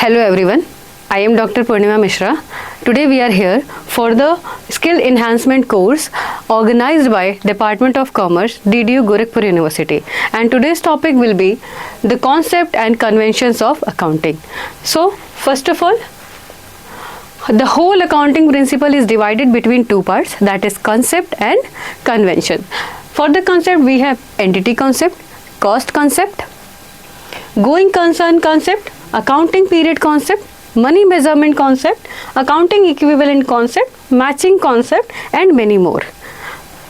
Hello everyone, I am Dr. Purnima Mishra. Today we are here for the Skill Enhancement course organized by Department of Commerce, DDU Gorakhpur University. And today's topic will be the concept and conventions of accounting. So first of all, the whole accounting principle is divided between two parts, that is concept and convention. For the concept we have entity concept, cost concept, going concern concept, accounting period concept, money measurement concept, accounting equivalent concept, matching concept, and many more.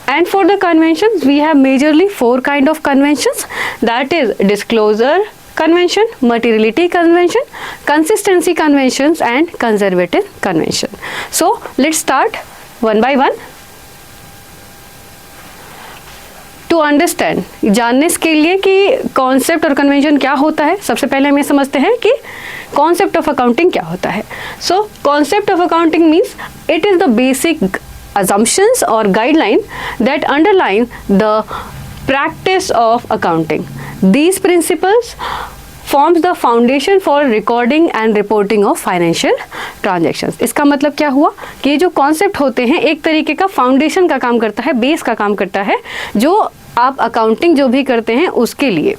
And for the conventions we have majorly four kind of conventions, that is disclosure convention, materiality convention, consistency conventions, and conservative convention. So let's start one by one. To understand, जानने के लिए कि concept और convention क्या होता है, सबसे पहले हम ये समझते हैं कि कॉन्सेप्ट ऑफ अकाउंटिंग क्या होता है. So concept of accounting means it is the basic assumptions or guideline that underline the practice of accounting. These principles forms the foundation for recording and reporting of financial transactions. इसका मतलब क्या हुआ कि ये जो कॉन्सेप्ट होते हैं एक तरीके का फाउंडेशन का काम करता है, बेस का काम करता है, जो आप अकाउंटिंग जो भी करते हैं उसके लिए.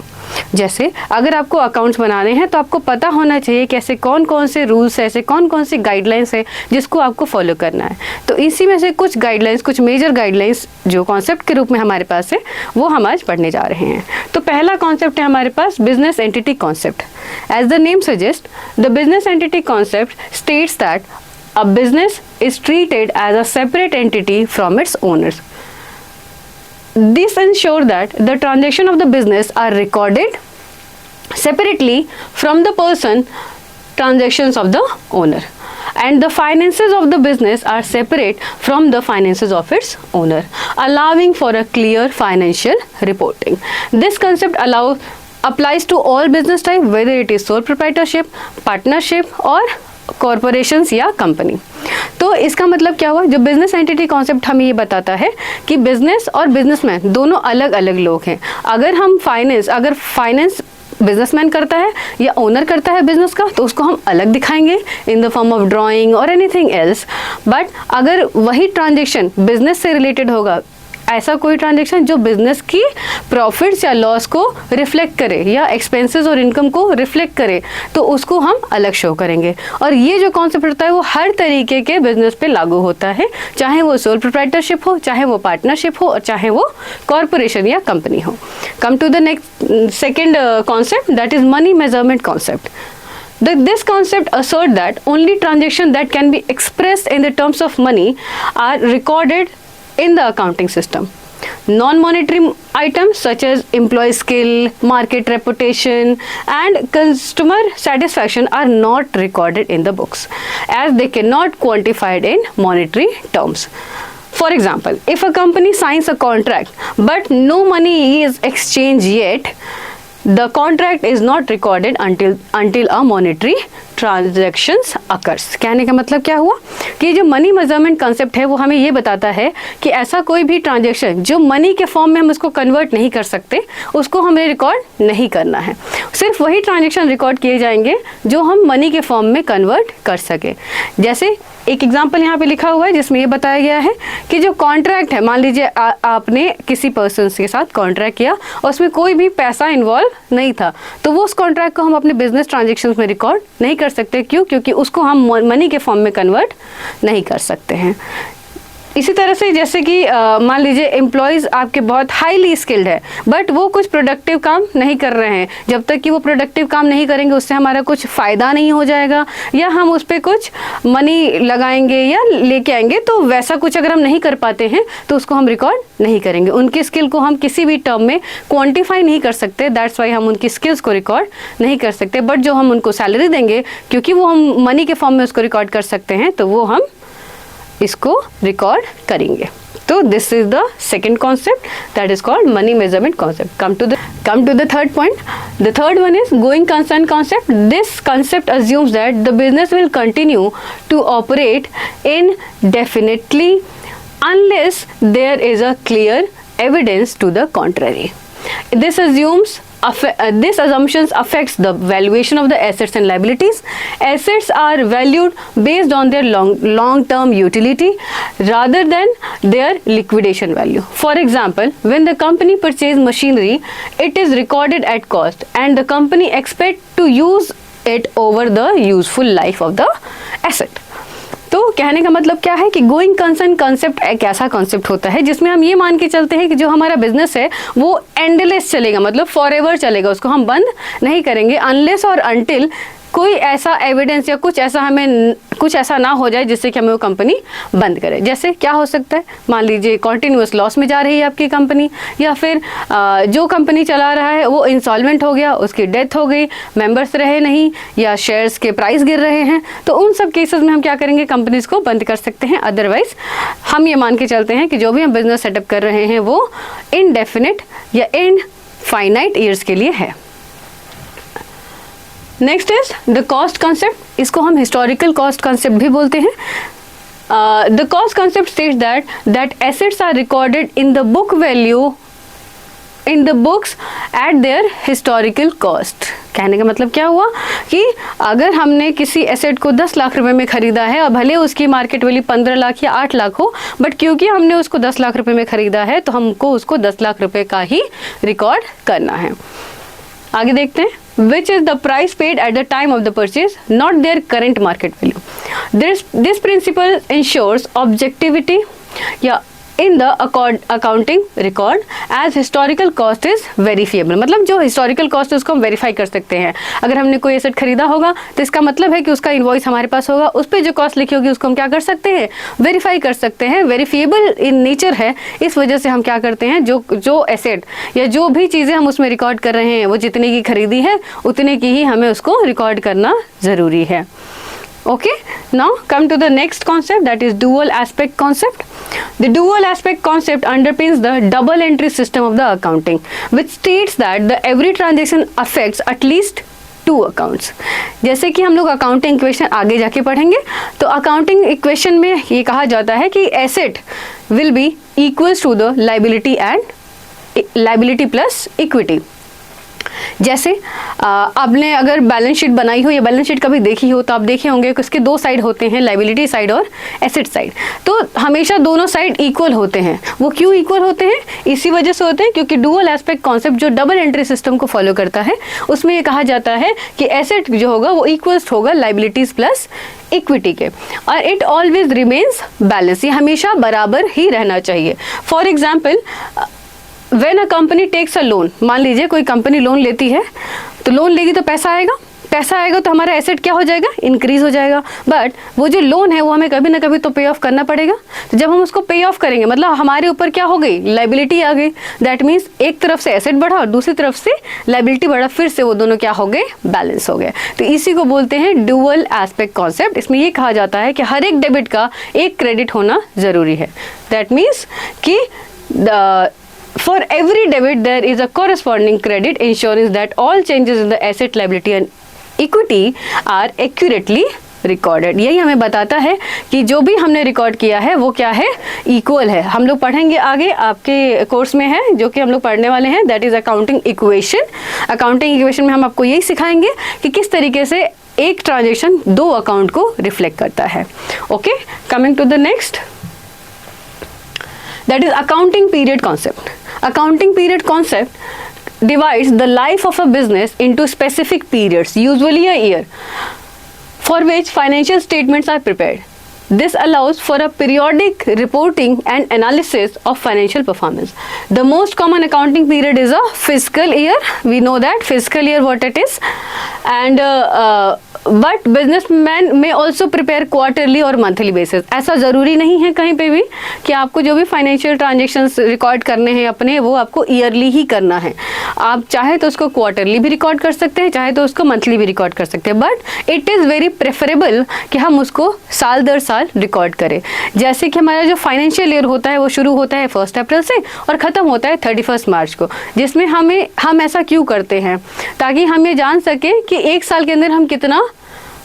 जैसे अगर आपको अकाउंट्स बनाने हैं तो आपको पता होना चाहिए कैसे कौन कौन से रूल्स है, ऐसे कौन कौन सी गाइडलाइंस है जिसको आपको फॉलो करना है. तो इसी में से कुछ गाइडलाइंस, कुछ मेजर गाइडलाइंस जो कॉन्सेप्ट के रूप में हमारे पास है वो हम आज पढ़ने जा रहे हैं. तो पहला कॉन्सेप्ट है हमारे पास business entity concept. As the name suggest, the business entity concept states that a business is treated as a separate entity from its owners. This ensures that the transaction of the business are recorded separately from the person transactions of the owner, and the finances of the business are separate from the finances of its owner, allowing for a clear financial reporting. This concept applies to all business type, whether it is sole proprietorship, partnership or corporations या company. तो इसका मतलब क्या हुआ, जो business entity concept हमें ये बताता है कि बिजनेस और बिजनेसमैन दोनों अलग अलग लोग हैं. अगर फाइनेंस बिजनेसमैन करता है या ओनर करता है बिजनेस का तो उसको हम अलग दिखाएंगे in the form of drawing और एनीथिंग एल्स. बट अगर वही ट्रांजेक्शन बिजनेस से रिलेटेड होगा, ऐसा कोई ट्रांजेक्शन जो बिजनेस की प्रॉफिट्स या लॉस को रिफ्लेक्ट करे या एक्सपेंसेस और इनकम को रिफ्लेक्ट करे, तो उसको हम अलग शो करेंगे. और ये जो कॉन्सेप्ट होता है वो हर तरीके के बिजनेस पे लागू होता है, चाहे वो सोल प्रोप्राइटरशिप हो, चाहे वो पार्टनरशिप हो और चाहे वो कॉरपोरेशन या कंपनी हो. Come to the next second concept, that is money measurement concept. This concept asserts that only transactions that can be expressed in the terms of money are recorded in the accounting system. Non-monetary items such as employee skill, market reputation, and customer satisfaction are not recorded in the books as they cannot quantified in monetary terms. For example, if a company signs a contract but no money is exchanged yet, the contract is not recorded until a monetary transactions occurs. कहने का मतलब क्या हुआ कि जो money measurement concept है वो हमें ये बताता है कि ऐसा कोई भी ट्रांजेक्शन जो मनी के फॉर्म में हम उसको कन्वर्ट नहीं कर सकते उसको हमें रिकॉर्ड नहीं करना है. सिर्फ वही ट्रांजेक्शन रिकॉर्ड किए जाएंगे जो हम मनी के फॉर्म में कन्वर्ट कर सके. जैसे एक एग्जाम्पल यहाँ पे लिखा हुआ है जिसमें ये बताया गया है कि जो कॉन्ट्रैक्ट है, मान लीजिए आपने किसी पर्सन के साथ कॉन्ट्रैक्ट किया और उसमें कोई भी पैसा इन्वॉल्व नहीं था, तो वो उस कॉन्ट्रैक्ट को हम अपने बिजनेस ट्रांजेक्शंस में रिकॉर्ड नहीं कर सकते. क्यों? क्योंकि उसको हम मनी के फॉर्म में कन्वर्ट नहीं कर सकते हैं. इसी तरह से जैसे कि मान लीजिए एम्प्लॉयज़ आपके बहुत हाईली स्किल्ड है बट वो कुछ प्रोडक्टिव काम नहीं कर रहे हैं. जब तक कि वो प्रोडक्टिव काम नहीं करेंगे उससे हमारा कुछ फ़ायदा नहीं हो जाएगा या हम उस पर कुछ मनी लगाएंगे या लेके आएंगे, तो वैसा कुछ अगर हम नहीं कर पाते हैं तो उसको हम रिकॉर्ड नहीं करेंगे. उनकी स्किल को हम किसी भी टर्म में क्वान्टिफाई नहीं कर सकते, दैट्स वाई हम उनकी स्किल्स को रिकॉर्ड नहीं कर सकते. बट जो हम उनको सैलरी देंगे क्योंकि वो हम मनी के फॉर्म में उसको रिकॉर्ड कर सकते हैं तो वो हम इसको रिकॉर्ड करेंगे. तो this is the second concept that is called money measurement concept. Come to the third point. The third one is going concern concept. This concept assumes that the business will continue to operate indefinitely unless there is a clear evidence to the contrary. This assumes this assumptions affects the valuation of the assets and liabilities. Assets are valued based on their long term utility rather than their liquidation value. For example, when the company purchases machinery, it is recorded at cost and the company expects to use it over the useful life of the asset. तो कहने का मतलब क्या है कि going concern concept एक ऐसा concept होता है जिसमें हम ये मान के चलते हैं कि जो हमारा बिजनेस है वो एंडलेस चलेगा, मतलब फॉरएवर चलेगा, उसको हम बंद नहीं करेंगे अनलेस और अनटिल कोई ऐसा एविडेंस या कुछ ऐसा ना हो जाए जिससे कि हमें वो कंपनी बंद करे। जैसे क्या हो सकता है, मान लीजिए कॉन्टिन्यूअस लॉस में जा रही है आपकी कंपनी, या फिर जो कंपनी चला रहा है वो इंसॉल्वेंट हो गया, उसकी डेथ हो गई, मेंबर्स रहे नहीं, या शेयर्स के प्राइस गिर रहे हैं, तो उन सब केसेस में हम क्या करेंगे, कंपनीज को बंद कर सकते हैं। अदरवाइज हम ये मान के चलते हैं कि जो भी हम बिजनेस सेटअप कर रहे हैं वो इनडेफिनिट या इनफाइनाइट ईयर्स के लिए है। Next is the cost concept, इसको हम हिस्टोरिकल कॉस्ट कॉन्सेप्ट भी बोलते हैं। The cost concept states that assets are recorded in the book value in the books at their historical cost. कहने का मतलब क्या हुआ कि अगर हमने किसी एसेट को 10 लाख रुपए में खरीदा है और भले उसकी मार्केट वैल्यू 15 लाख या 8 लाख हो, बट क्योंकि हमने उसको 10 लाख रुपए में खरीदा है तो हमको उसको 10 लाख रुपए का ही रिकॉर्ड करना है। आगे देखते हैं, which is the price paid at the time of the purchase, not their current market value. This principle ensures objectivity in the accounting record as historical cost is verifiable. मतलब जो historical cost है उसको हम verify कर सकते हैं। अगर हमने कोई एसेट खरीदा होगा तो इसका मतलब है कि उसका इनवॉइस हमारे पास होगा, उस पर जो कॉस्ट लिखी होगी उसको हम क्या कर सकते हैं, वेरीफाई कर सकते हैं। वेरीफिएबल इन नेचर है, इस वजह से हम क्या करते हैं, जो एसेट या जो भी चीज़ें हम उसमें रिकॉर्ड कर रहे हैं वो जितने की खरीदी है उतने की ही हमें उसको रिकॉर्ड करना ज़रूरी है। Okay, now come to the next concept, that is dual aspect concept. The dual aspect concept underpins the double entry system of the accounting, which states that every transaction affects at least 2 accounts. जैसे कि हम लोग accounting equation आगे जाके पढ़ेंगे, तो accounting equation में ये कहा जाता है कि asset will be equals to the liability and liability plus equity. जैसे आपने अगर बैलेंस शीट बनाई हो या बैलेंस शीट कभी देखी हो तो आप देखे होंगे कि उसके 2 साइड होते हैं, लाइबिलिटी साइड और एसेट साइड। तो हमेशा दोनों साइड इक्वल होते हैं। वो क्यों इक्वल होते हैं, इसी वजह से होते हैं क्योंकि डुअल एस्पेक्ट कॉन्सेप्ट जो डबल एंट्री सिस्टम को फॉलो करता है उसमें ये कहा जाता है कि एसेट जो होगा वो इक्वल्स होगा लाइबिलिटीज प्लस इक्विटी के, और इट ऑलवेज रिमेन्स बैलेंस, ये हमेशा बराबर ही रहना चाहिए। For example, when a company takes a loan, मान लीजिए कोई कंपनी लोन लेती है, तो लोन लेगी तो पैसा आएगा तो हमारा एसेट क्या हो जाएगा, इंक्रीज हो जाएगा। बट वो जो लोन है वो हमें कभी ना कभी तो पे ऑफ करना पड़ेगा। तो जब हम उसको पे ऑफ करेंगे मतलब हमारे ऊपर क्या हो गई, लाइबिलिटी आ गई। दैट मीन्स एक तरफ से एसेट बढ़ा और दूसरी तरफ से लाइबिलिटी बढ़ा, फिर से वो दोनों क्या हो गए, बैलेंस हो गए। तो इसी को बोलते हैं डुअल एस्पेक्ट कॉन्सेप्ट। इसमें ये कहा जाता है कि हर एक डेबिट का एक क्रेडिट होना जरूरी है। दैट मीन्स कि for every debit there is a corresponding credit, ensuring that all changes in the asset, liability and equity are accurately recorded. यही हमें बताता है कि जो भी हमने रिकॉर्ड किया है वो क्या है, इक्वल है। हम लोग पढ़ेंगे आगे, आपके कोर्स में है जो कि हम लोग पढ़ने वाले हैं, that is accounting equation. Accounting equation में हम आपको यही सिखाएंगे कि किस तरीके से एक ट्रांजेक्शन 2 अकाउंट को रिफ्लेक्ट करता है। Okay, coming to the next, that is accounting period concept. Accounting period concept divides the life of a business into specific periods, usually a year, for which financial statements are prepared. This allows for a periodic reporting and analysis of financial performance. The most common accounting period is a fiscal year. We know that fiscal year what it is, and but businessman में also prepare quarterly और monthly basis. ऐसा ज़रूरी नहीं है कहीं पे भी कि आपको जो भी फाइनेंशियल ट्रांजेक्शंस रिकॉर्ड करने हैं अपने, वो आपको ईयरली ही करना है। आप चाहे तो उसको क्वार्टरली भी रिकॉर्ड कर सकते हैं, चाहे तो उसको मंथली भी रिकॉर्ड कर सकते हैं, but it is very preferable कि हम उसको साल दर साल रिकॉर्ड करें। जैसे कि हमारा जो फाइनेंशियल ईयर होता है वो शुरू होता है 1 अप्रैल से और ख़त्म होता है 31 मार्च को, जिसमें हम ऐसा क्यों करते हैं, ताकि हम ये जान सकें कि एक साल के अंदर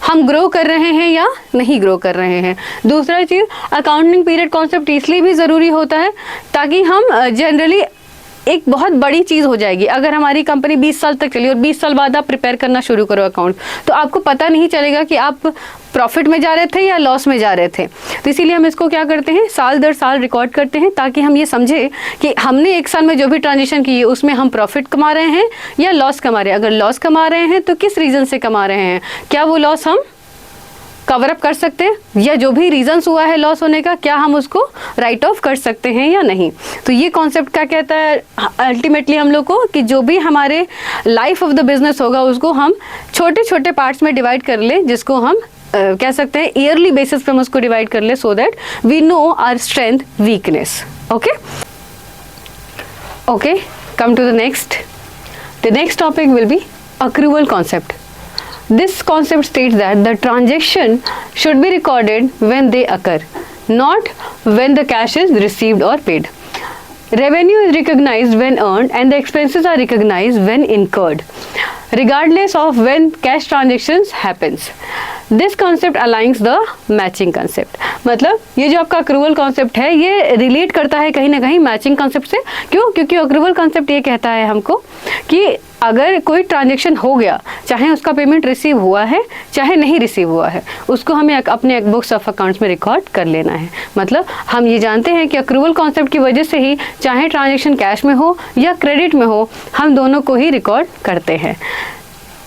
हम ग्रो कर रहे हैं या नहीं ग्रो कर रहे हैं। दूसरा चीज़, अकाउंटिंग पीरियड कॉन्सेप्ट इसलिए भी ज़रूरी होता है ताकि हम जनरली एक बहुत बड़ी चीज़ हो जाएगी। अगर हमारी कंपनी 20 साल तक चली और 20 साल बाद आप प्रिपेयर करना शुरू करो अकाउंट, तो आपको पता नहीं चलेगा कि आप प्रॉफिट में जा रहे थे या लॉस में जा रहे थे। तो इसीलिए हम इसको क्या करते हैं, साल दर साल रिकॉर्ड करते हैं, ताकि हम ये समझे कि हमने एक साल में जो भी ट्रांजेक्शन की है उसमें हम प्रॉफिट कमा रहे हैं या लॉस कमा रहे हैं। अगर लॉस कमा रहे हैं तो किस रीज़न से कमा रहे हैं, क्या वो लॉस हम कवर अप कर सकते हैं, या जो भी रीजंस हुआ है लॉस होने का क्या हम उसको राइट ऑफ कर सकते हैं या नहीं। तो ये कॉन्सेप्ट क्या कहता है अल्टीमेटली हम लोग को, कि जो भी हमारे लाइफ ऑफ द बिजनेस होगा उसको हम छोटे छोटे पार्ट्स में डिवाइड कर ले, जिसको हम कह सकते हैं ईयरली बेसिस पे हम उसको डिवाइड कर ले, so that we know our strength weakness. Okay okay, come to the next topic will be accrual concept. This concept states that the transaction should be recorded when they occur, not when the cash is received or paid. Revenue is recognized when earned and the expenses are recognized when incurred, regardless of when cash transactions happens. This concept aligns the matching concept. मतलब ये जो आपका accrual concept है ये relate करता है कहीं ना कहीं मैचिंग concept से। क्यों? क्योंकि accrual concept ये कहता है हमको कि अगर कोई ट्रांजेक्शन हो गया, चाहे उसका पेमेंट रिसीव हुआ है चाहे नहीं रिसीव हुआ है, उसको हमें अपने बुक्स ऑफ अकाउंट्स में रिकॉर्ड कर लेना है। मतलब हम ये जानते हैं कि अक्रूवल कॉन्सेप्ट की वजह से ही चाहे ट्रांजेक्शन कैश में हो या क्रेडिट में हो, हम दोनों को ही रिकॉर्ड करते हैं।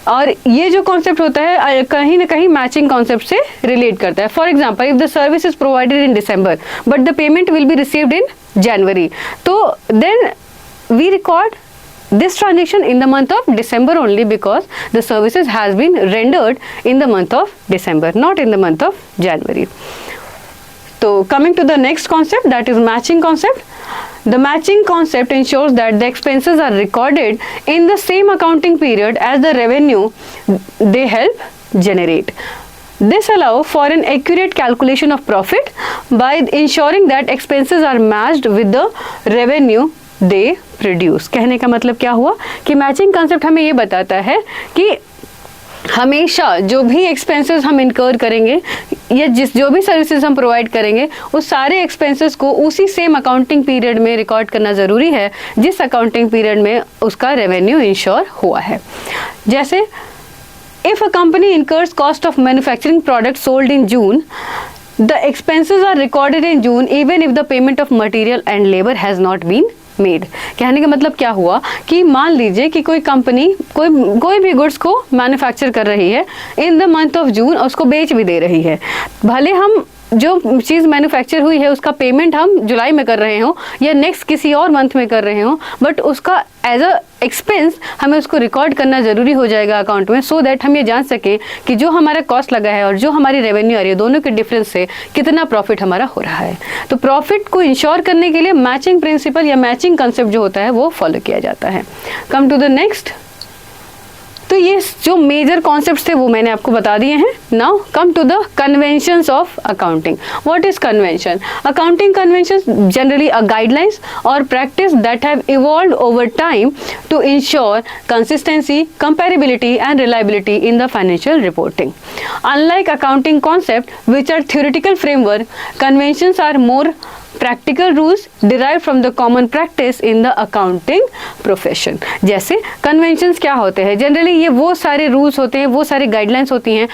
और ये जो कॉन्सेप्ट होता है कहीं ना कहीं मैचिंग कॉन्सेप्ट से रिलेट करता है। For example, if the service is provided in December but the payment will be received in January, तो then we record this transaction in the month of December only, because the services has been rendered in the month of December, not in the month of January. So coming to the next concept, that is matching concept. The matching concept ensures that the expenses are recorded in the same accounting period as the revenue they help generate. This allows for an accurate calculation of profit by ensuring that expenses are matched with the revenue they produce. कहने का मतलब क्या हुआ कि matching concept हमें ये बताता है कि हमेशा जो भी एक्सपेंसेस हम इनकर करेंगे या जो भी सर्विसेज हम प्रोवाइड करेंगे, उस सारे एक्सपेंसेस को उसी सेम अकाउंटिंग पीरियड में रिकॉर्ड करना ज़रूरी है जिस अकाउंटिंग पीरियड में उसका रेवेन्यू इंश्योर हुआ है। जैसे if a company incurs cost of manufacturing product sold in June, the expenses are recorded in June even if the payment of material and labor has not been made. कहने का मतलब क्या हुआ कि मान लीजिए कि कोई कंपनी कोई भी गुड्स को मैन्युफैक्चर कर रही है in the month of June और उसको बेच भी दे रही है। भले हम जो चीज़ मैन्युफैक्चर हुई है उसका पेमेंट हम जुलाई में कर रहे हो या नेक्स्ट किसी और मंथ में कर रहे हो, बट उसका एज अ एक्सपेंस हमें उसको रिकॉर्ड करना ज़रूरी हो जाएगा अकाउंट में, सो दैट हम ये जान सकें कि जो हमारा कॉस्ट लगा है और जो हमारी रेवेन्यू आ रही है दोनों के डिफरेंस से कितना प्रॉफिट हमारा हो रहा है। तो प्रॉफिट को इंश्योर करने के लिए मैचिंग प्रिंसिपल या मैचिंग कंसेप्ट जो होता है वो फॉलो किया जाता है। Come to the next. तो ये जो मेजर कॉन्सेप्ट्स थे वो मैंने आपको बता दिए हैं। Now come to the conventions of accounting. What is convention? Accounting conventions generally a guidelines और practice that have evolved over time to ensure consistency, comparability and reliability in the financial reporting. Unlike accounting concept which are theoretical framework, conventions are more practical rules derived from the common practice in the accounting profession। जैसे conventions क्या होते हैं? Generally ये वो सारे rules होते हैं, वो सारी गाइडलाइंस होती हैं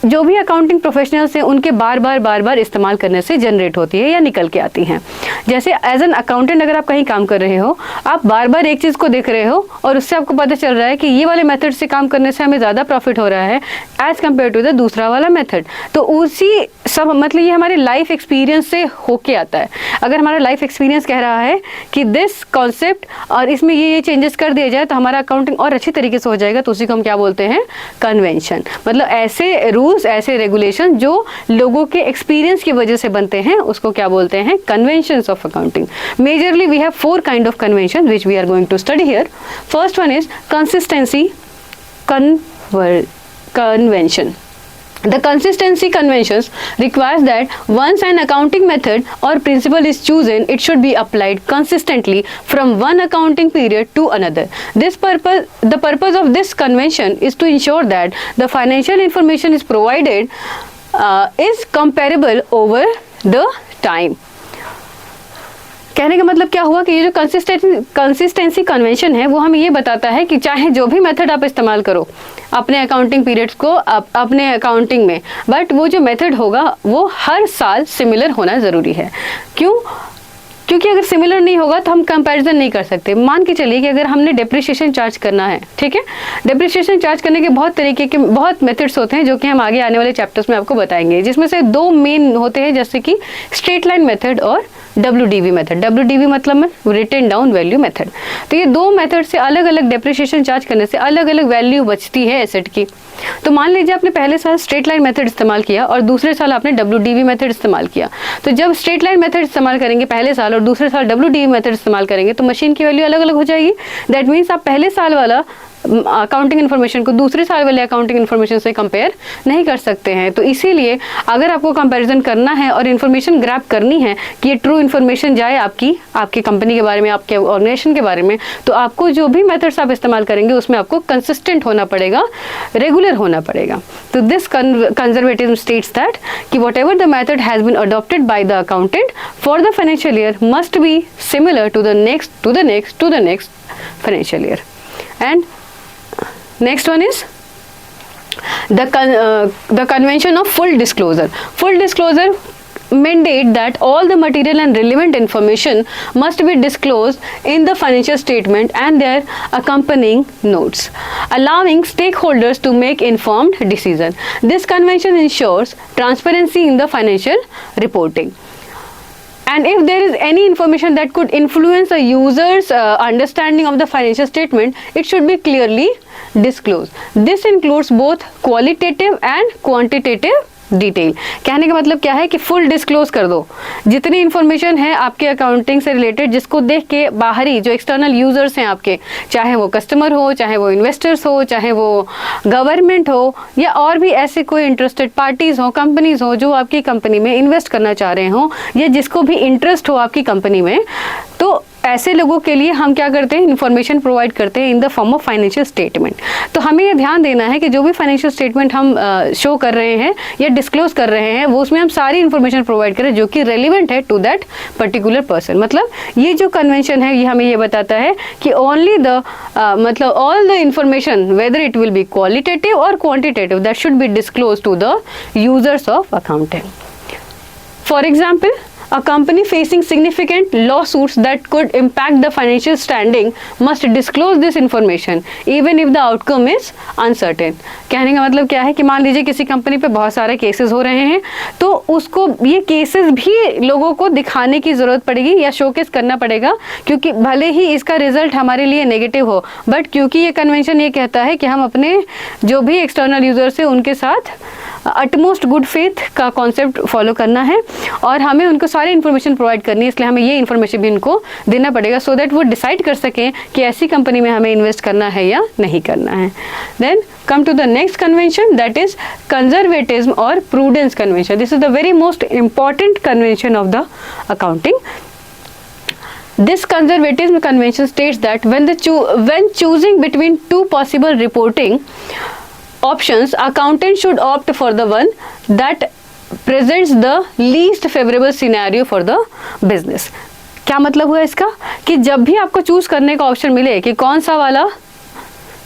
जो भी अकाउंटिंग प्रोफेशनल्स हैं उनके बार बार इस्तेमाल करने से जनरेट होती है या निकल के आती हैं। जैसे एज एन अकाउंटेंट अगर आप कहीं काम कर रहे हो, आप बार बार एक चीज़ को देख रहे हो और उससे आपको पता चल रहा है कि ये वाले मेथड से काम करने से हमें ज़्यादा प्रॉफिट हो रहा है एज कम्पेयर टू द दूसरा वाला मेथड। तो उसी सब मतलब ये हमारे लाइफ एक्सपीरियंस से होके आता है। अगर हमारा लाइफ एक्सपीरियंस कह रहा है कि दिस कॉन्सेप्ट और इसमें ये चेंजेस कर दिया जाए तो हमारा अकाउंटिंग और अच्छी तरीके से हो जाएगा, तो उसी को हम क्या बोलते हैं? कन्वेंशन। मतलब ऐसे रूल्स, ऐसे रेगुलेशन जो लोगों के एक्सपीरियंस की वजह से बनते हैं उसको क्या बोलते हैं? Conventions of accounting. Majorly we have 4 kind of convention which we are going to study here. First one is consistency convention. The consistency conventions requires that once an accounting method or principle is chosen, it should be applied consistently from one accounting period to another. The purpose of this convention is to ensure that the financial information is provided is comparable over the time. कहने का मतलब क्या हुआ कि ये जो consistency convention है वो हमें ये बताता है कि चाहे जो भी मेथड आप इस्तेमाल करो अपने अकाउंटिंग पीरियड्स को अपने अकाउंटिंग में, बट वो जो मेथड होगा वो हर साल सिमिलर होना ज़रूरी है। क्यों? क्योंकि अगर सिमिलर नहीं होगा तो हम कंपैरिजन नहीं कर सकते। मान के चलिए कि अगर हमने डेप्रिसिएशन चार्ज करना है, ठीक है, डेप्रिसिएशन चार्ज करने के बहुत तरीके के बहुत मेथड्स होते हैं जो कि हम आगे आने वाले चैप्टर्स में आपको बताएंगे, जिसमें से दो मेन होते हैं जैसे कि स्ट्रेट लाइन मेथड और WDV मेथड। WDV मतलब में रिटन डाउन वैल्यू मेथड। तो ये दो मेथड से अलग अलग डेप्रिसिएशन चार्ज करने से अलग अलग वैल्यू बचती है एसेट की। तो मान लीजिए आपने पहले साल स्ट्रेट लाइन मेथड इस्तेमाल किया और दूसरे साल आपने WDV मेथड इस्तेमाल किया। तो जब स्ट्रेट लाइन मेथड इस्तेमाल करेंगे पहले साल और दूसरे साल WDV मेथड इस्तेमाल करेंगे तो मशीन की वैल्यू अलग अलग हो जाएगी। दैट मीन्स आप पहले साल वाला अकाउंटिंग इन्फॉर्मेशन को दूसरे साल वाले अकाउंटिंग इन्फॉर्मेशन से कंपेयर नहीं कर सकते हैं। तो इसीलिए अगर आपको कंपैरिजन करना है और इन्फॉर्मेशन ग्रैब करनी है कि ये ट्रू इन्फॉर्मेशन जाए आपकी कंपनी के बारे में, आपके ऑर्गेनाइजेशन के बारे में, तो आपको जो भी मेथड्स आप इस्तेमाल करेंगे उसमें आपको कंसिस्टेंट होना पड़ेगा, रेगुलर होना पड़ेगा। तो दिस कंजर्वेटिज्म स्टेट्स दैट कि whatever the method has been adopted by the accountant for the financial year must be similar to the next financial year. And next one is the convention of full disclosure. Full disclosure mandate that all the material and relevant information must be disclosed in the financial statement and their accompanying notes, allowing stakeholders to make informed decision. This convention ensures transparency in the financial reporting. And if there is any information that could influence a user's understanding of the financial statement, it should be clearly disclosed. This includes both qualitative and quantitative detail. कहने का मतलब क्या है कि full disclose कर दो जितनी information है आपके अकाउंटिंग से रिलेटेड, जिसको देख के बाहरी जो एक्सटर्नल यूजर्स हैं आपके, चाहे वो कस्टमर हो, चाहे वो इन्वेस्टर्स हो, चाहे वो गवर्नमेंट हो या और भी ऐसे कोई इंटरेस्टेड पार्टीज हो, कंपनीज हो जो आपकी कंपनी में इन्वेस्ट करना चाह रहे हो या जिसको भी इंटरेस्ट हो आपकी कंपनी में, तो ऐसे लोगों के लिए हम क्या करते हैं, इन्फॉर्मेशन प्रोवाइड करते हैं in the form of financial statement. तो हमें ये ध्यान देना है कि जो भी फाइनेंशियल स्टेटमेंट हम शो कर रहे हैं या डिस्क्लोज कर रहे हैं वो उसमें हम सारी इन्फॉर्मेशन प्रोवाइड करें जो कि रेलिवेंट है टू दैट पर्टिकुलर पर्सन। मतलब ये जो कन्वेंशन है ये हमें ये बताता है कि ओनली द मतलब all the information whether it will be qualitative और quantitative that should be disclose to the users of accounting. For example, a company facing significant lawsuits that could impact the financial standing must disclose this information even if the outcome is uncertain. कहने का मतलब क्या है कि मान लीजिए किसी company पे बहुत सारे केसेस हो रहे हैं तो उसको ये केसेस भी लोगों को दिखाने की ज़रूरत पड़ेगी या शोकेस करना पड़ेगा, क्योंकि भले ही इसका रिजल्ट हमारे लिए नेगेटिव हो, बट क्योंकि ये कन्वेंशन ये कहता है कि हम अपने जो भी एक्सटर्नल यूजर्स हैं उनके साथ अटमोस्ट गुड फेथ का कॉन्सेप्ट फॉलो करना है और हमें उनको सारी इन्फॉर्मेशन प्रोवाइड करनी है, इसलिए हमें ये इन्फॉर्मेशन भी इनको देना पड़ेगा सो दैट वो डिसाइड कर सकें कि ऐसी कंपनी में हमें इन्वेस्ट करना है या नहीं करना है। Then come to the next convention, that is conservatism और prudence convention. This is the very most important convention of the accounting. This conservatism convention states that when choosing between two possible reporting options, accountant should opt for the one that presents the least favorable scenario for the business. क्या मतलब हुआ इसका कि जब भी आपको choose करने का ऑप्शन मिले कि कौन सा वाला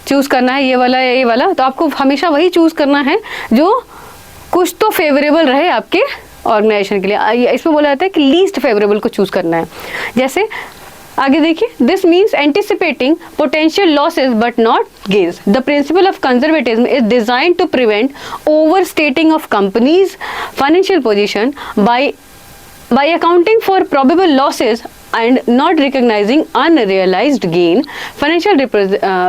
चूज करना है, ये वाला या ये वाला, तो आपको हमेशा वही चूज करना है जो कुछ तो फेवरेबल रहे आपके ऑर्गेनाइजेशन के लिए। इसमें बोला जाता है कि लीस्ट फेवरेबल को चूज करना है। जैसे आगे देखिए, this means anticipating potential losses but not gains. The principle of conservatism is design to prevent overstating of companies financial position by accounting for probable losses and not recognizing unrealized gain. Financial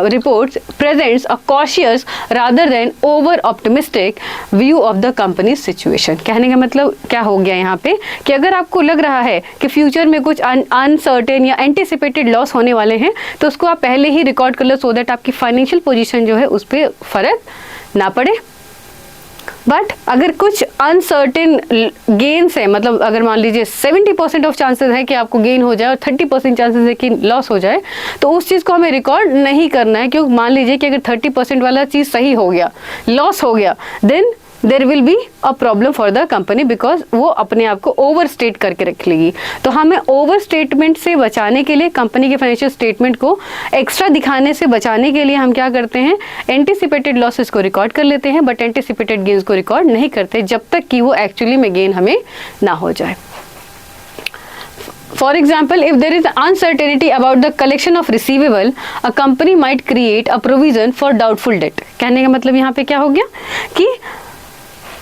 reports presents a cautious rather than over optimistic view of the company's situation. कहने का मतलब क्या हो गया यहाँ पे कि अगर आपको लग रहा है कि फ्यूचर में कुछ अनसर्टेन या एंटिसिपेटेड लॉस होने वाले हैं तो उसको आप पहले ही रिकॉर्ड कर लो सो दैट आपकी फाइनेंशियल पोजीशन जो है उस पर फर्क ना पड़े। बट अगर कुछ अनसर्टेन गेन्स है, मतलब अगर मान लीजिए 70% ऑफ चांसेस है कि आपको गेन हो जाए और 30% चांसेस है कि लॉस हो जाए, तो उस चीज़ को हमें रिकॉर्ड नहीं करना है। क्योंकि मान लीजिए कि अगर 30% वाला चीज़ सही हो गया, लॉस हो गया, then there will be a problem for the company, because वो अपने आप को ओवर स्टेट करके रख लेगी। तो हमें ओवर स्टेटमेंट से बचाने के लिए, कंपनी के फाइनेंशियल स्टेटमेंट को एक्स्ट्रा दिखाने से बचाने के लिए हम क्या करते हैं, एंटिसिपेटेड लॉसेस को रिकॉर्ड कर लेते हैं, बट एंटिसिपेटेड गेन्स को रिकॉर्ड नहीं करते जब तक कि वो एक्चुअली में गेन हमें ना हो जाए। For example, if there is uncertainty about the collection of receivable, a company might create a provision for doubtful debt। कहने का मतलब यहाँ पे क्या हो गया कि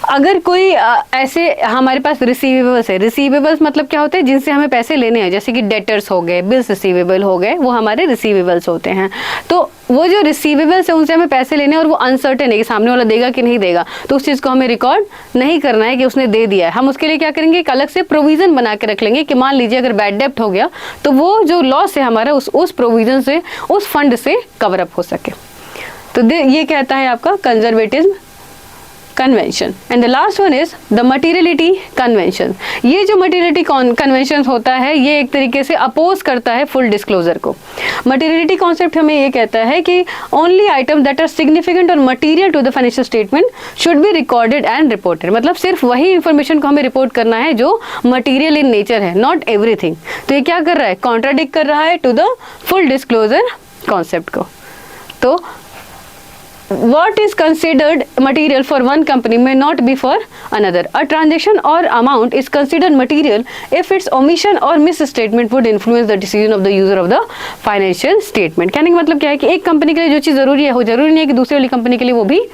अगर कोई ऐसे हमारे पास रिसीवेबल्स है, रिसीवेबल्स मतलब क्या होते हैं, जिनसे हमें पैसे लेने हैं, जैसे कि डेटर्स हो गए, बिल्स रिसीवेबल हो गए, वो हमारे रिसीवेबल्स होते हैं। तो वो जो रिसीवेबल्स है उनसे हमें पैसे लेने हैं और वो अनसर्टेन है कि सामने वाला देगा कि नहीं देगा, तो उस चीज़ को हमें रिकॉर्ड नहीं करना है कि उसने दे दिया है। हम उसके लिए क्या करेंगे, एक अलग से प्रोविज़न बना के रख लेंगे कि मान लीजिए अगर बैड डेप्ट हो गया तो वो जो लॉस है हमारा उस प्रोविज़न से, उस फंड से कवर अप हो सके। तो ये कहता है आपका conservatism convention. And the last one is the materiality convention. ये जो मटीरियलिटी कन्वेंशन होता है ये एक तरीके से अपोज करता है फुल डिस्क्लोजर को। मटीरियलिटी कॉन्सेप्ट हमें ये कहता है कि only item that are significant और material to the financial statement should be recorded and reported. मतलब सिर्फ वही इंफॉर्मेशन को हमें रिपोर्ट करना है जो मटीरियल इन नेचर है, नॉट एवरीथिंग। तो ये क्या कर रहा है, कॉन्ट्राडिक्ट कर रहा है to the full disclosure concept को। तो what is considered material for one company may not be for another. A transaction or amount is considered material if its omission or misstatement would influence the decision of the user of the financial statement। कहने का मतलब क्या है कि एक company के लिए जो चीज़ ज़रूरी है वो ज़रूरी नहीं है कि दूसरी वाली कंपनी के लिए वो भी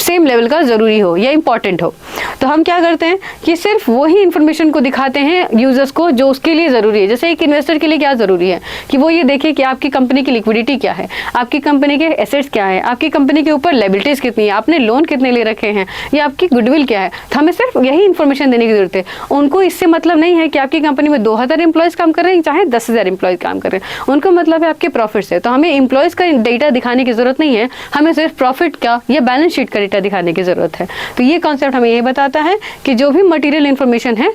सेम लेवल का ज़रूरी हो या इंपॉर्टेंट हो। तो हम क्या करते हैं कि सिर्फ वही इन्फॉर्मेशन को दिखाते हैं यूजर्स को जो उसके लिए ज़रूरी है। जैसे एक इन्वेस्टर के लिए क्या ज़रूरी है कि वो ये देखे कि आपकी कंपनी की लिक्विडिटी क्या है, आपकी कंपनी के एसेट्स क्या है, आपकी कंपनी के ऊपर लायबिलिटीज़ कितनी है, आपने लोन कितने ले रखे हैं, या आपकी गुडविल क्या है। तो हमें सिर्फ यही इन्फॉर्मेशन देने की ज़रूरत है। उनको इससे मतलब नहीं है कि आपकी कंपनी में 2000 एम्प्लॉयज़ काम कर रहे हैं चाहे 10,000 एम्प्लॉयज़ काम कर रहे हैं, उनको मतलब है आपके प्रॉफिट से। तो हमें एम्प्लॉयज़ का डेटा दिखाने की ज़रूरत नहीं है, हमें सिर्फ प्रॉफिट का या बैलेंस शीट का डेटा दिखाने की ज़रूरत है। तो ये कॉन्सेप्ट हमें ये बताता है कि जो भी मटेरियल इंफॉर्मेशन है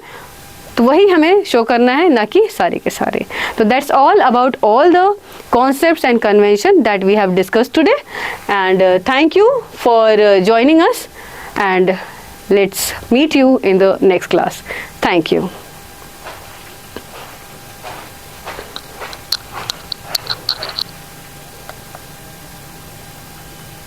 तो वही हमें शो करना है, ना कि सारे के सारे। तो that's all about all the concepts and convention that we have discussed today, and thank you for joining us, and let's meet you in the next class. Thank you.